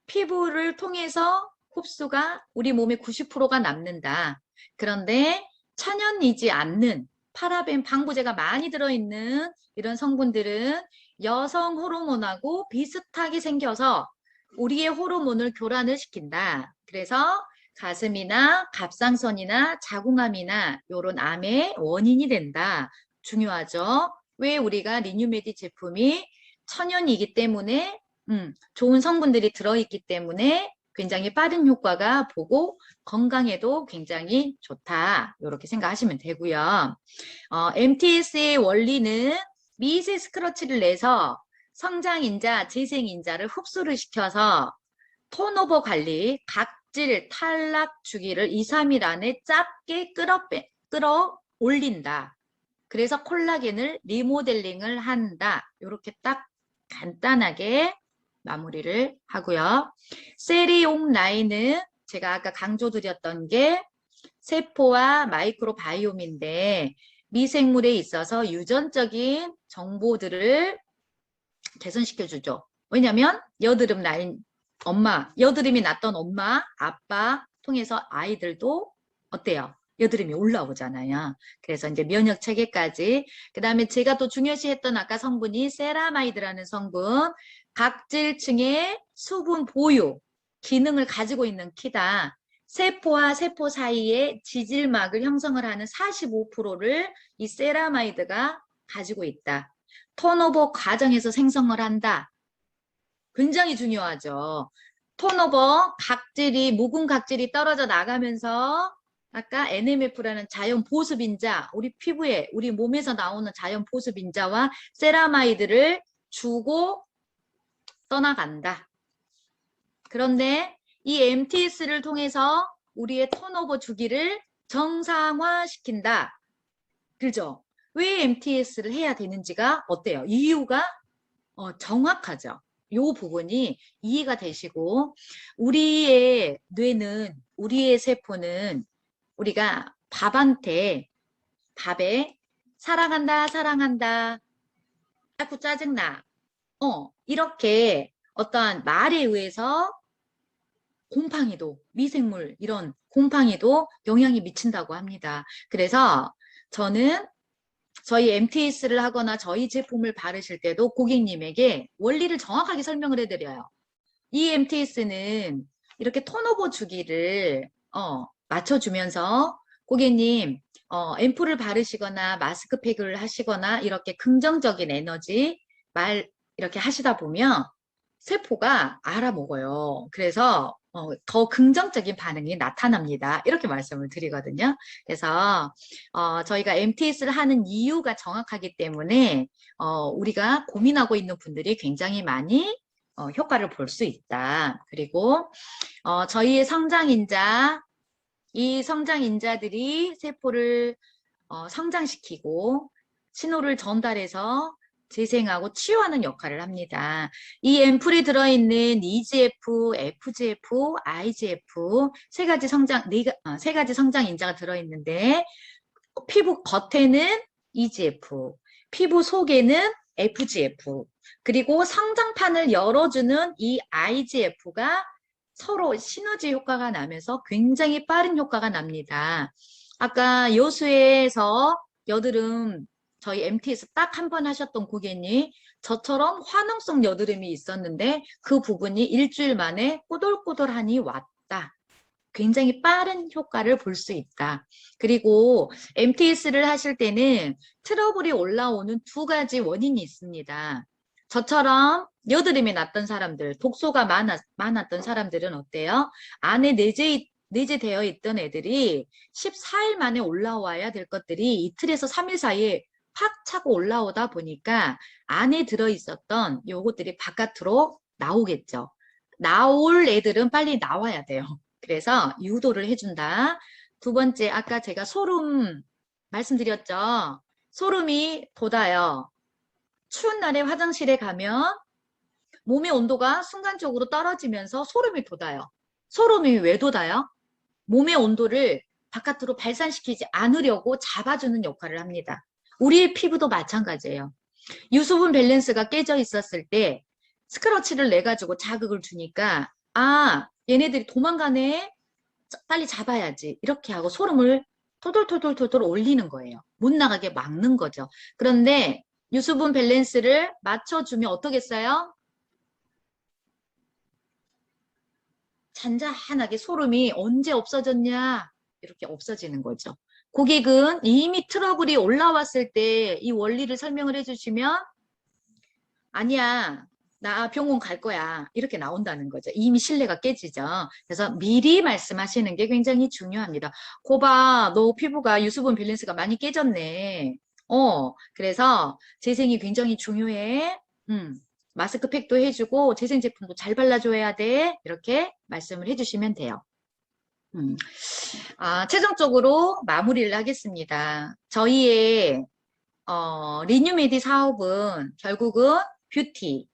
피부를 통해서 흡수가 우리 몸의 90%가 남는다. 그런데 천연이지 않는 파라벤 방부제가 많이 들어있는 이런 성분들은 여성 호르몬하고 비슷하게 생겨서 우리의 호르몬을 교란을 시킨다. 그래서 가슴이나 갑상선이나 자궁암이나 이런 암의 원인이 된다. 중요하죠. 왜 우리가 리뉴메디 제품이 천연이기 때문에 좋은 성분들이 들어있기 때문에 굉장히 빠른 효과가 보고 건강에도 굉장히 좋다. 이렇게 생각하시면 되고요. MTS의 원리는 미세 스크러치를 내서 성장인자, 재생인자를 흡수를 시켜서 톤오버 관리, 각질, 탈락 주기를 2, 3일 안에 짧게 끌어 올린다. 그래서 콜라겐을 리모델링을 한다. 이렇게 딱 간단하게 마무리를 하고요. 세리움 라인은 제가 아까 강조드렸던 게 세포와 마이크로바이옴인데 미생물에 있어서 유전적인 정보들을 개선시켜주죠. 왜냐하면 여드름 라인 여드름이 났던 엄마, 아빠 통해서 아이들도 어때요? 여드름이 올라오잖아요. 그래서 이제 면역 체계까지. 그 다음에 제가 또 중요시했던 아까 성분이 세라마이드라는 성분, 각질층의 수분 보유 기능을 가지고 있는 키다. 세포와 세포 사이에 지질막을 형성을 하는 45%를 이 세라마이드가 가지고 있다. 턴오버 과정에서 생성을 한다. 굉장히 중요하죠. 턴오버 각질이 묵은 각질이 떨어져 나가면서 아까 NMF라는 자연 보습인자, 우리 피부에 우리 몸에서 나오는 자연 보습인자와 세라마이드를 주고 떠나간다. 그런데 이 MTS를 통해서 우리의 턴오버 주기를 정상화시킨다. 그죠? 왜 MTS를 해야 되는지가 어때요? 이유가 정확하죠. 요 부분이 이해가 되시고 우리의 뇌는 우리의 세포는 우리가 밥에 사랑한다 사랑한다 자꾸 짜증나 이렇게 어떠한 말에 의해서 곰팡이도 미생물 이런 곰팡이도 영향이 미친다고 합니다. 그래서 저는 저희 MTS를 하거나 저희 제품을 바르실 때도 고객님에게 원리를 정확하게 설명을 해드려요. 이 MTS는 이렇게 톤오버 주기를 맞춰주면서 고객님 앰플을 바르시거나 마스크팩을 하시거나 이렇게 긍정적인 에너지 말 이렇게 하시다 보면 세포가 알아먹어요. 그래서 더 긍정적인 반응이 나타납니다. 이렇게 말씀을 드리거든요. 그래서 저희가 MTS를 하는 이유가 정확하기 때문에 우리가 고민하고 있는 분들이 굉장히 많이 효과를 볼 수 있다. 그리고 저희의 성장인자, 이 성장인자들이 세포를 성장시키고 신호를 전달해서 재생하고 치유하는 역할을 합니다. 이 앰플이 들어있는 EGF, FGF, IGF 세 가지 성장 인자가 들어있는데 피부 겉에는 EGF, 피부 속에는 FGF, 그리고 성장판을 열어주는 이 IGF가 서로 시너지 효과가 나면서 굉장히 빠른 효과가 납니다. 아까 여수에서 여드름 저희 MT에서 딱 한 번 하셨던 고객님 저처럼 화농성 여드름이 있었는데 그 부분이 일주일 만에 꼬돌꼬돌하니 왔다. 굉장히 빠른 효과를 볼 수 있다. 그리고 MTS를 하실 때는 트러블이 올라오는 두 가지 원인이 있습니다. 저처럼 여드름이 났던 사람들, 독소가 많았던 사람들은 어때요? 안에 내재되어 있던 애들이 14일 만에 올라와야 될 것들이 이틀에서 3일 사이에 팍 차고 올라오다 보니까 안에 들어있었던 요것들이 바깥으로 나오겠죠. 나올 애들은 빨리 나와야 돼요. 그래서 유도를 해준다. 두 번째, 아까 제가 소름 말씀드렸죠. 소름이 돋아요. 추운 날에 화장실에 가면 몸의 온도가 순간적으로 떨어지면서 소름이 돋아요. 소름이 왜 돋아요? 몸의 온도를 바깥으로 발산시키지 않으려고 잡아주는 역할을 합니다. 우리의 피부도 마찬가지예요. 유수분 밸런스가 깨져 있었을 때 스크러치를 내가지고 자극을 주니까 얘네들이 도망가네. 빨리 잡아야지. 이렇게 하고 소름을 토돌토돌토돌 올리는 거예요. 못 나가게 막는 거죠. 그런데 유수분 밸런스를 맞춰주면 어떻겠어요? 잔잔하게 소름이 언제 없어졌냐? 이렇게 없어지는 거죠. 고객은 이미 트러블이 올라왔을 때 이 원리를 설명을 해주시면 아니야, 나 병원 갈 거야. 이렇게 나온다는 거죠. 이미 신뢰가 깨지죠. 그래서 미리 말씀하시는 게 굉장히 중요합니다. 고봐, 너 피부가 유수분 밸런스가 많이 깨졌네. 그래서 재생이 굉장히 중요해. 마스크팩도 해주고 재생 제품도 잘 발라줘야 돼. 이렇게 말씀을 해주시면 돼요. 최종적으로 마무리를 하겠습니다. 저희의 리뉴메디 사업은 결국은 뷰티,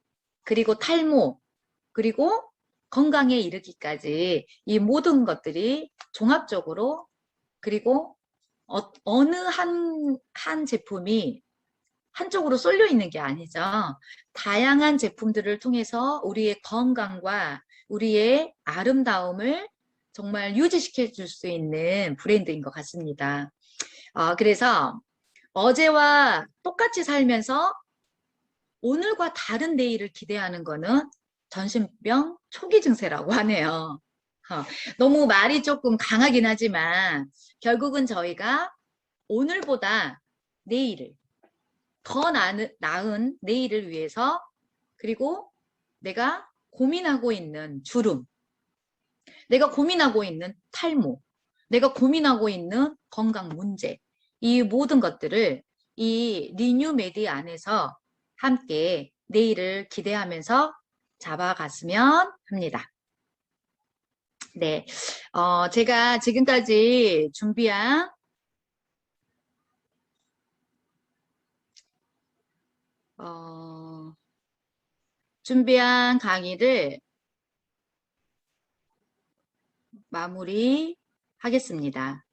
그리고 탈모, 그리고 건강에 이르기까지 이 모든 것들이 종합적으로 그리고 어느 한 제품이 한쪽으로 쏠려 있는 게 아니죠. 다양한 제품들을 통해서 우리의 건강과 우리의 아름다움을 정말 유지시켜 줄 수 있는 브랜드인 것 같습니다. 그래서 어제와 똑같이 살면서 오늘과 다른 내일을 기대하는 거는 전신병 초기 증세라고 하네요. 너무 말이 조금 강하긴 하지만 결국은 저희가 오늘보다 내일을 더 나은 내일을 위해서 그리고 내가 고민하고 있는 주름, 내가 고민하고 있는 탈모, 내가 고민하고 있는 건강 문제 이 모든 것들을 이 리뉴 메디 안에서 함께 내일을 기대하면서 잡아갔으면 합니다. 네, 제가 지금까지 준비한 준비한 강의를 마무리하겠습니다.